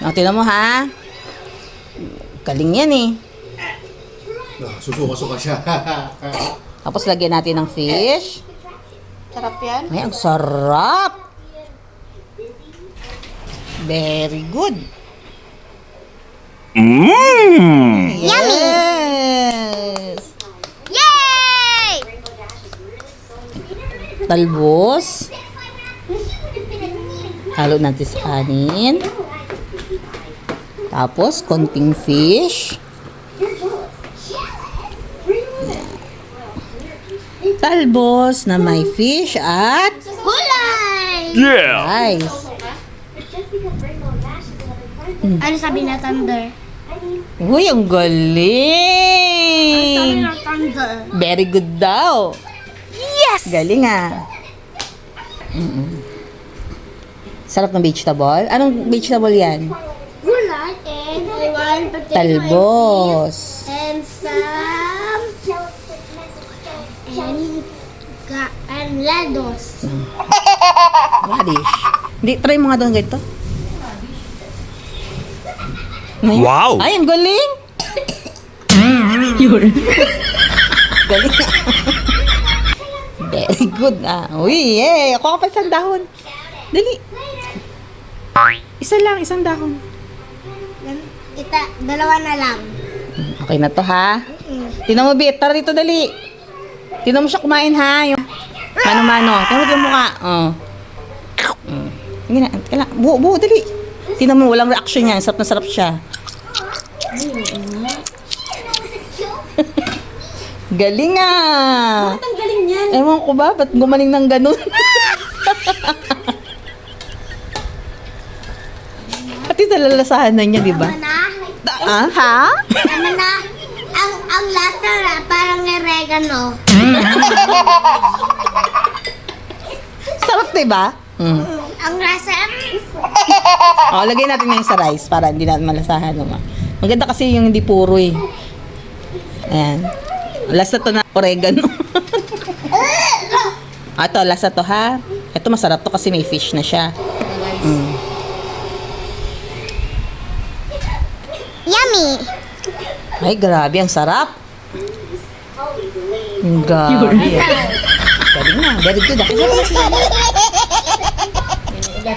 O, tingnan mo ha. Galing yan eh. Susuka-suka siya. Tapos lagyan natin ng fish. Sarap yan. Ay, ang sarap. Very good. Yes. Yay! Talbos. Halo natin sa kanin. Tapos, konting fish. Talbos na may fish at Gulay! rice. Ano sabi na thunder? Uy, ang galing! na thunder? Very good daw. Yes! Galing ah. Sarap ng vegetable. Anong vegetable yan? Gulay and one potato Talbos. and some and lettuce. Radish. Hindi, try mo nga doon ganito. Wow! Ay, ang galing! Galing. Very good ah. Uy, yay! Ako ka pa isang dahon. Dali. Isa lang, isang dahon. Dalawa na lang. Okay na to ha. Tingnan mo, Bit. Tara dito, dali. Tingnan mo siya kumain ha. Yung mano-mano. Tingnan mo yung mukha. Oh. Hindi na. Kailangan. Buo, dali. Tingnan mo, walang reaction niya. Sarap na sarap siya. Galing ah. Ang galing niyan. Ewan ko ba, ba't gumaling ng ganun? Pati nalalasahan na niya, di ba? Tama na. Ha? Tama na. Ang lasa parang oregano. Sarap, di ba? Ang lasa. O, lagay natin ngayon sa rice para hindi natin malasahan naman. Maganda kasi yung hindi puro eh. Ayan. Last na to na oregano. Ito, last na to ha. Ito masarap to kasi may fish na siya. Yummy. Ay, grabe. Ang sarap. Ang grabe. Galing na. Very good. Yan,